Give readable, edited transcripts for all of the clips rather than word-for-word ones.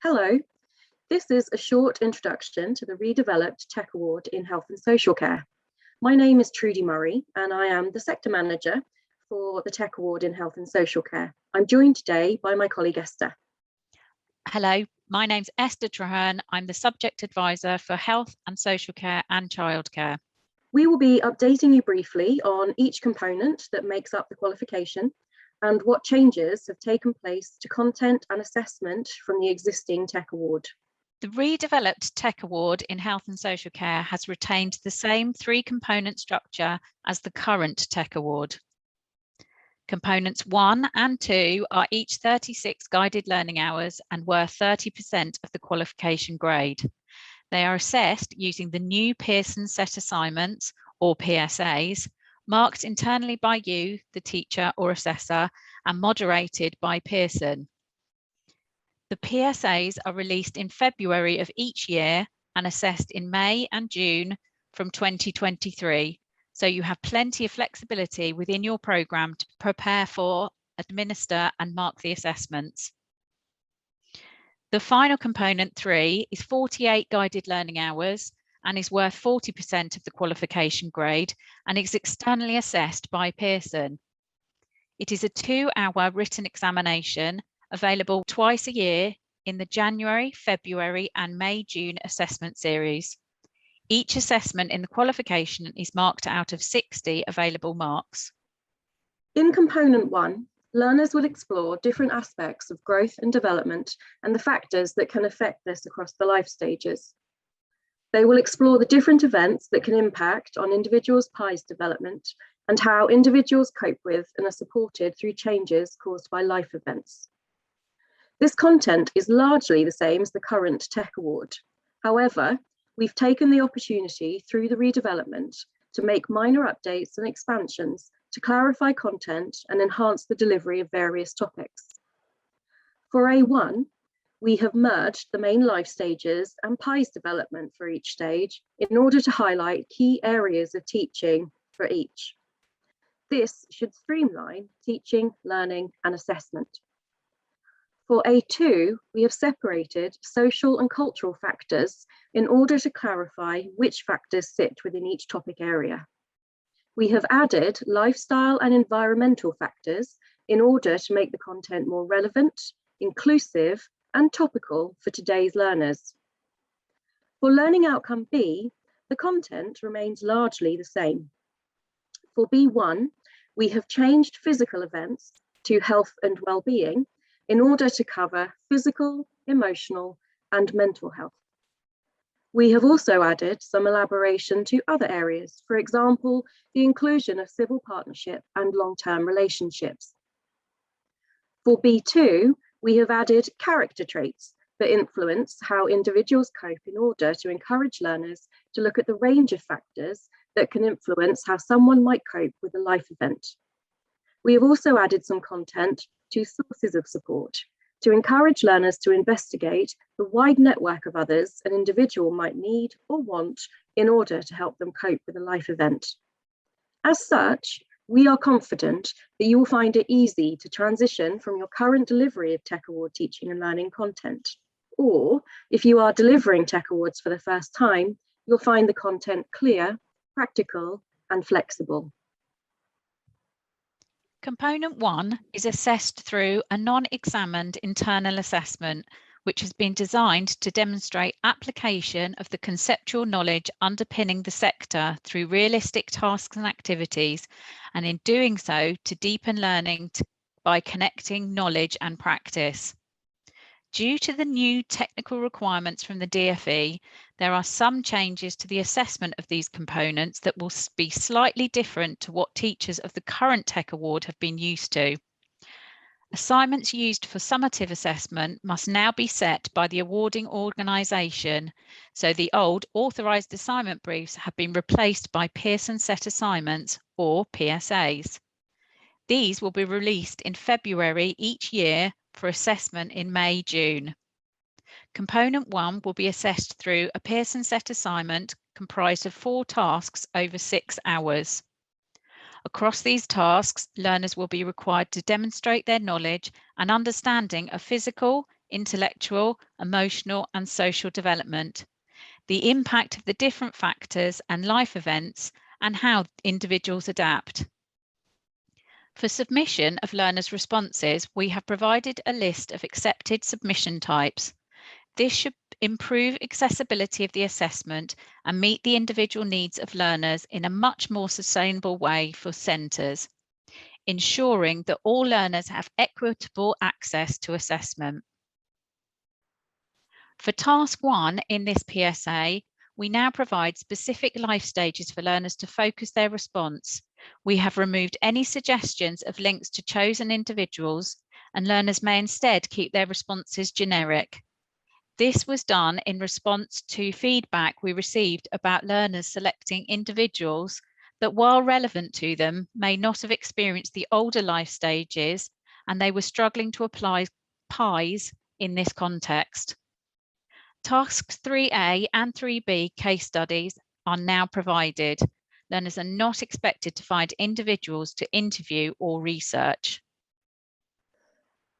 Hello, this is a short introduction to the Redeveloped Tech Award in Health and Social Care. My name is Trudy Murray and I am the Sector Manager for the Tech Award in Health and Social Care. I'm joined today by my colleague Esther. Hello, my name's Esther Traherne. I'm the Subject Advisor for Health and Social Care and Childcare. We will be updating you briefly on each component that makes up the qualification and what changes have taken place to content and assessment from the existing Tech Award. The Redeveloped Tech Award in Health and Social Care has retained the same three-component structure as the current Tech Award. Components 1 and 2 are each 36 guided learning hours and worth 30% of the qualification grade. They are assessed using the new Pearson set assignments, or PSAs, marked internally by you, the teacher or assessor, and moderated by Pearson. The PSAs are released in February of each year and assessed in May and June from 2023. So you have plenty of flexibility within your programme to prepare for, administer and mark the assessments. The final component 3 is 48 guided learning hours and is worth 40% of the qualification grade and is externally assessed by Pearson. It is a 2-hour written examination available twice a year in the January, February and May-June assessment series. Each assessment in the qualification is marked out of 60 available marks. In component 1, learners will explore different aspects of growth and development and the factors that can affect this across the life stages. They will explore the different events that can impact on individuals' PIE's development and how individuals cope with and are supported through changes caused by life events. This content is largely the same as the current Tech Award. However, we've taken the opportunity through the redevelopment to make minor updates and expansions to clarify content and enhance the delivery of various topics. For A1, we have merged the main life stages and PIE's development for each stage in order to highlight key areas of teaching for each. This should streamline teaching, learning and assessment. For A2, we have separated social and cultural factors in order to clarify which factors sit within each topic area. We have added lifestyle and environmental factors in order to make the content more relevant, inclusive, and topical for today's learners. For Learning Outcome B, the content remains largely the same. For B1, we have changed physical events to health and well-being in order to cover physical, emotional, and mental health. We have also added some elaboration to other areas, for example, the inclusion of civil partnership and long-term relationships. For B2, we have added character traits that influence how individuals cope in order to encourage learners to look at the range of factors that can influence how someone might cope with a life event. We have also added some content to sources of support to encourage learners to investigate the wide network of others an individual might need or want in order to help them cope with a life event. As such, we are confident that you will find it easy to transition from your current delivery of Tech Award teaching and learning content. Or if you are delivering Tech Awards for the first time, you'll find the content clear, practical, and flexible. Component 1 is assessed through a non-examined internal assessment, which has been designed to demonstrate application of the conceptual knowledge underpinning the sector through realistic tasks and activities, and in doing so, to deepen learning by connecting knowledge and practice. Due to the new technical requirements from the DfE, there are some changes to the assessment of these components that will be slightly different to what teachers of the current Tech Award have been used to. Assignments used for summative assessment must now be set by the awarding organisation, so the old authorised assignment briefs have been replaced by Pearson set assignments, or PSAs. These will be released in February each year for assessment in May-June. Component 1 will be assessed through a Pearson set assignment comprised of 4 tasks over 6 hours. Across these tasks, learners will be required to demonstrate their knowledge and understanding of physical, intellectual, emotional, and social development, the impact of the different factors and life events, and how individuals adapt. For submission of learners' responses, we have provided a list of accepted submission types. This should improve accessibility of the assessment and meet the individual needs of learners in a much more sustainable way for centres, ensuring that all learners have equitable access to assessment. For task 1 in this PSA, we now provide specific life stages for learners to focus their response. We have removed any suggestions of links to chosen individuals, and learners may instead keep their responses generic. This was done in response to feedback we received about learners selecting individuals that, while relevant to them, may not have experienced the older life stages, and they were struggling to apply PIEs in this context. Tasks 3A and 3B case studies are now provided. Learners are not expected to find individuals to interview or research.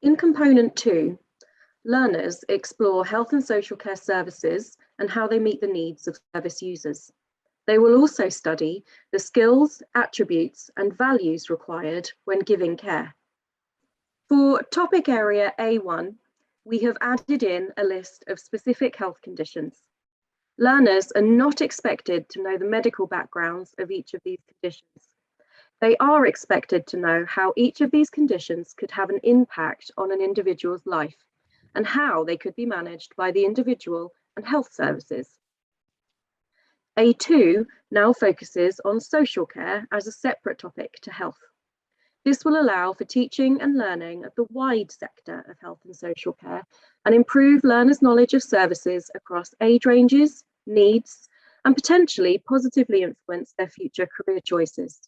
In component 2, learners explore health and social care services and how they meet the needs of service users. They will also study the skills, attributes, and values required when giving care. For topic area A1, we have added in a list of specific health conditions. Learners are not expected to know the medical backgrounds of each of these conditions. They are expected to know how each of these conditions could have an impact on an individual's life and how they could be managed by the individual and health services. A2 now focuses on social care as a separate topic to health. This will allow for teaching and learning of the wide sector of health and social care and improve learners' knowledge of services across age ranges, needs, and potentially positively influence their future career choices.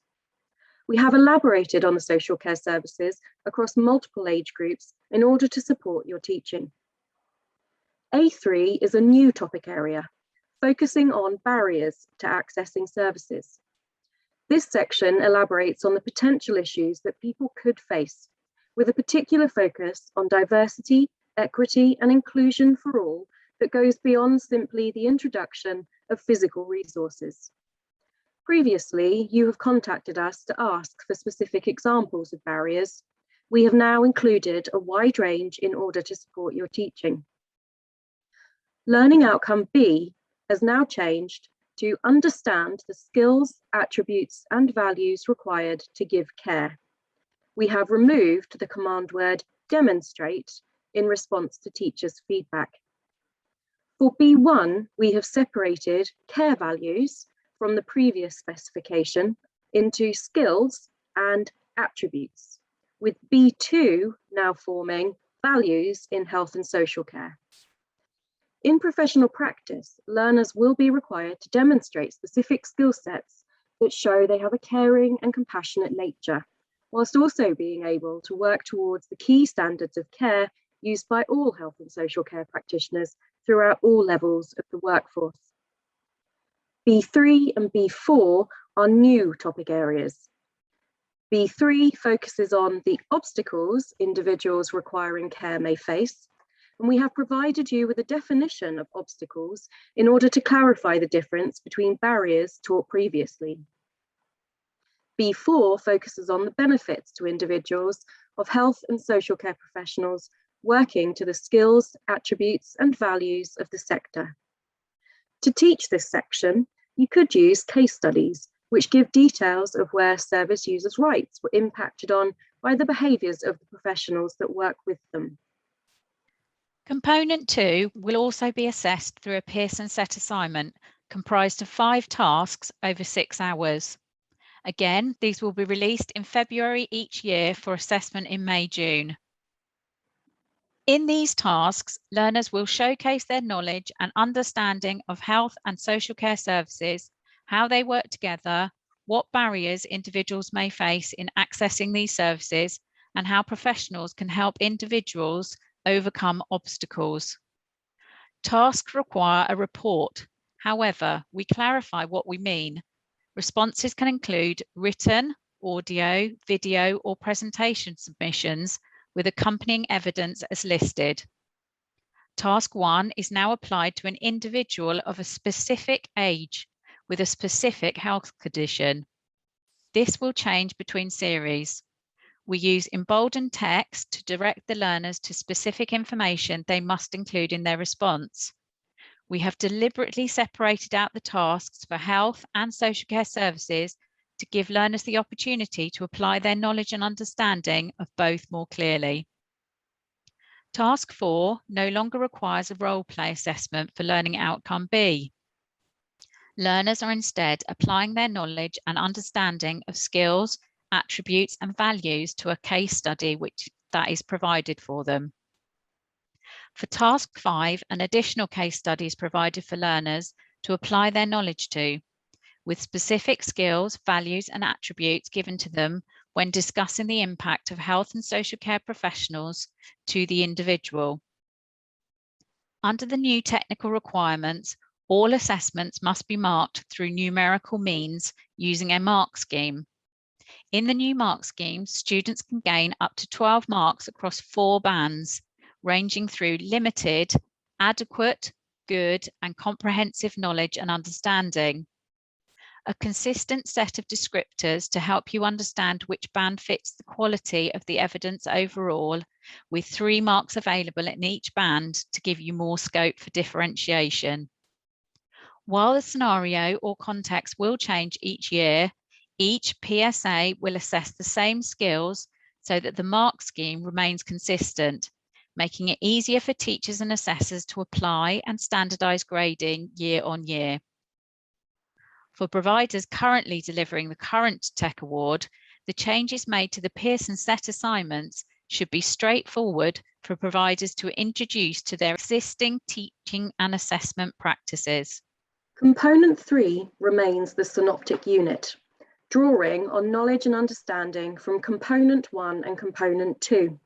We have elaborated on the social care services across multiple age groups in order to support your teaching. A3 is a new topic area, focusing on barriers to accessing services. This section elaborates on the potential issues that people could face, with a particular focus on diversity, equity, and inclusion for all that goes beyond simply the introduction of physical resources. Previously, you have contacted us to ask for specific examples of barriers. We have now included a wide range in order to support your teaching. Learning outcome B has now changed to understand the skills, attributes, and values required to give care. We have removed the command word demonstrate in response to teachers' feedback. For B1, we have separated care values from the previous specification into skills and attributes, with B2 now forming values in health and social care. In professional practice, learners will be required to demonstrate specific skill sets that show they have a caring and compassionate nature, whilst also being able to work towards the key standards of care used by all health and social care practitioners throughout all levels of the workforce. B3 and B4 are new topic areas. B3 focuses on the obstacles individuals requiring care may face, and we have provided you with a definition of obstacles in order to clarify the difference between barriers taught previously. B4 focuses on the benefits to individuals of health and social care professionals working to the skills, attributes, and values of the sector. To teach this section, you could use case studies, which give details of where service users' rights were impacted on by the behaviours of the professionals that work with them. Component 2 will also be assessed through a Pearson set assignment comprised of 5 tasks over 6 hours. Again, these will be released in February each year for assessment in May, June. In these tasks, learners will showcase their knowledge and understanding of health and social care services, how they work together, what barriers individuals may face in accessing these services, and how professionals can help individuals overcome obstacles. Tasks require a report. However, we clarify what we mean. Responses can include written, audio, video, or presentation submissions with accompanying evidence as listed. Task 1 is now applied to an individual of a specific age with a specific health condition. This will change between series. We use emboldened text to direct the learners to specific information they must include in their response. We have deliberately separated out the tasks for health and social care services to give learners the opportunity to apply their knowledge and understanding of both more clearly. Task 4 no longer requires a role play assessment for learning outcome B. Learners are instead applying their knowledge and understanding of skills, attributes and values to a case study that is provided for them. For task 5, an additional case study is provided for learners to apply their knowledge to, with specific skills, values and attributes given to them when discussing the impact of health and social care professionals to the individual. Under the new technical requirements, all assessments must be marked through numerical means using a mark scheme. In the new mark scheme, students can gain up to 12 marks across 4 bands, ranging through limited, adequate, good, and comprehensive knowledge and understanding. A consistent set of descriptors to help you understand which band fits the quality of the evidence overall, with 3 marks available in each band to give you more scope for differentiation. While the scenario or context will change each year, each PSA will assess the same skills so that the mark scheme remains consistent, making it easier for teachers and assessors to apply and standardise grading year on year. For providers currently delivering the current Tech Award, the changes made to the Pearson set assignments should be straightforward for providers to introduce to their existing teaching and assessment practices. Component 3 remains the synoptic unit, drawing on knowledge and understanding from Component 1 and Component 2.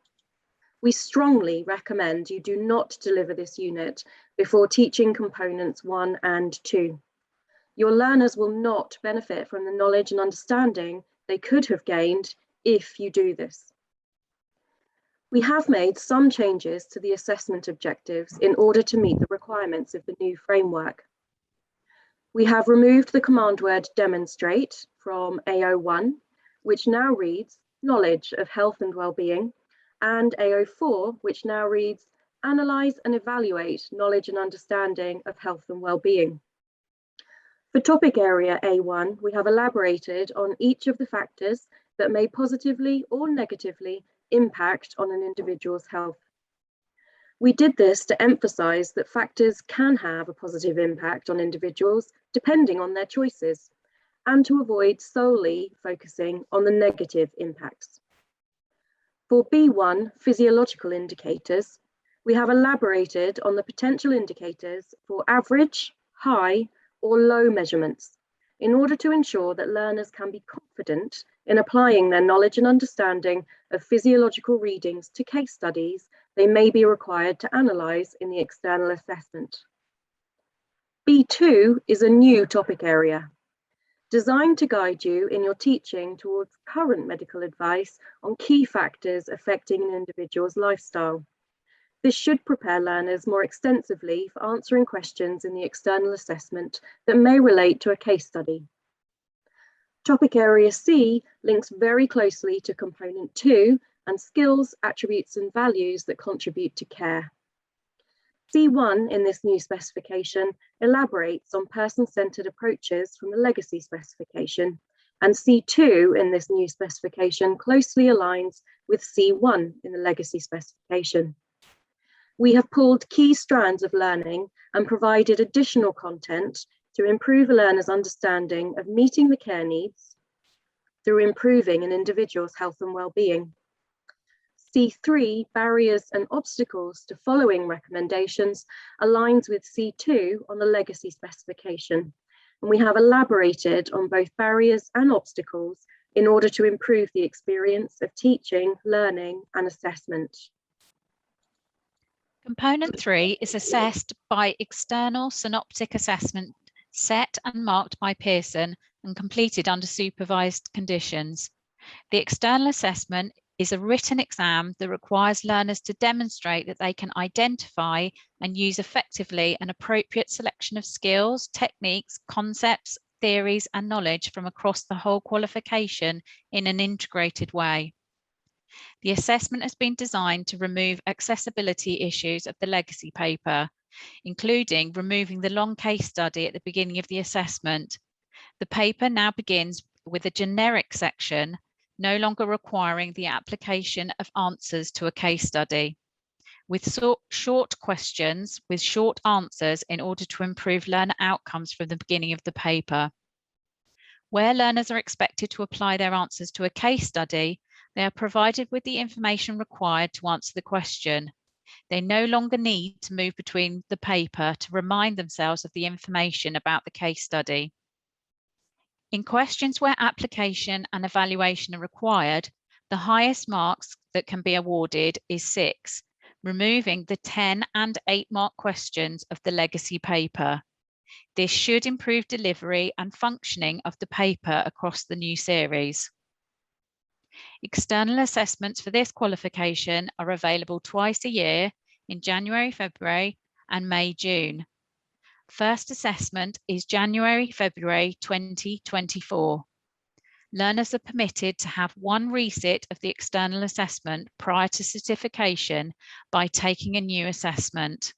We strongly recommend you do not deliver this unit before teaching Components 1 and 2. Your learners will not benefit from the knowledge and understanding they could have gained if you do this. We have made some changes to the assessment objectives in order to meet the requirements of the new framework. We have removed the command word demonstrate from AO1, which now reads knowledge of health and well-being, and AO4, which now reads analyse and evaluate knowledge and understanding of health and well-being. For topic area A1, we have elaborated on each of the factors that may positively or negatively impact on an individual's health. We did this to emphasise that factors can have a positive impact on individuals depending on their choices, and to avoid solely focusing on the negative impacts. For B1, physiological indicators, we have elaborated on the potential indicators for average, high, or low measurements in order to ensure that learners can be confident in applying their knowledge and understanding of physiological readings to case studies they may be required to analyse in the external assessment. B2 is a new topic area, designed to guide you in your teaching towards current medical advice on key factors affecting an individual's lifestyle. This should prepare learners more extensively for answering questions in the external assessment that may relate to a case study. Topic area C links very closely to component 2 and skills, attributes and values that contribute to care. C1 in this new specification elaborates on person-centred approaches from the legacy specification, and C2 in this new specification closely aligns with C1 in the legacy specification. We have pulled key strands of learning and provided additional content to improve a learner's understanding of meeting the care needs through improving an individual's health and well-being. C3, barriers and obstacles to following recommendations, aligns with C2 on the legacy specification, and we have elaborated on both barriers and obstacles in order to improve the experience of teaching, learning and assessment. Component 3 is assessed by external synoptic assessment set and marked by Pearson and completed under supervised conditions. The external assessment is a written exam that requires learners to demonstrate that they can identify and use effectively an appropriate selection of skills, techniques, concepts, theories, and knowledge from across the whole qualification in an integrated way. The assessment has been designed to remove accessibility issues of the legacy paper, including removing the long case study at the beginning of the assessment. The paper now begins with a generic section, no longer requiring the application of answers to a case study, with short questions with short answers in order to improve learner outcomes from the beginning of the paper. Where learners are expected to apply their answers to a case study, they are provided with the information required to answer the question. They no longer need to move between the paper to remind themselves of the information about the case study. In questions where application and evaluation are required, the highest marks that can be awarded is 6, removing the 10 and 8-mark questions of the legacy paper. This should improve delivery and functioning of the paper across the new series. External assessments for this qualification are available twice a year in January, February, and May, June. First assessment is January, February 2024. Learners are permitted to have one resit of the external assessment prior to certification by taking a new assessment.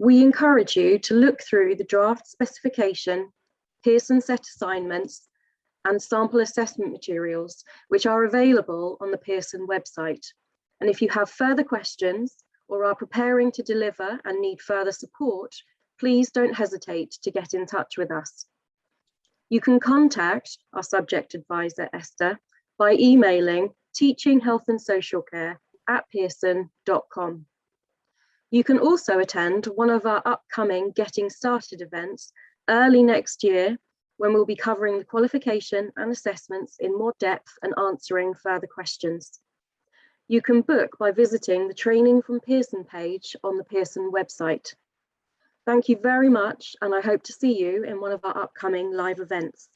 We encourage you to look through the draft specification, Pearson set assignments, and sample assessment materials, which are available on the Pearson website. And if you have further questions or are preparing to deliver and need further support, please don't hesitate to get in touch with us. You can contact our subject advisor, Esther, by emailing teachinghealthandsocialcare@pearson.com. You can also attend one of our upcoming Getting Started events early next year, when we'll be covering the qualification and assessments in more depth and answering further questions. You can book by visiting the Training from Pearson page on the Pearson website. Thank you very much, and I hope to see you in one of our upcoming live events.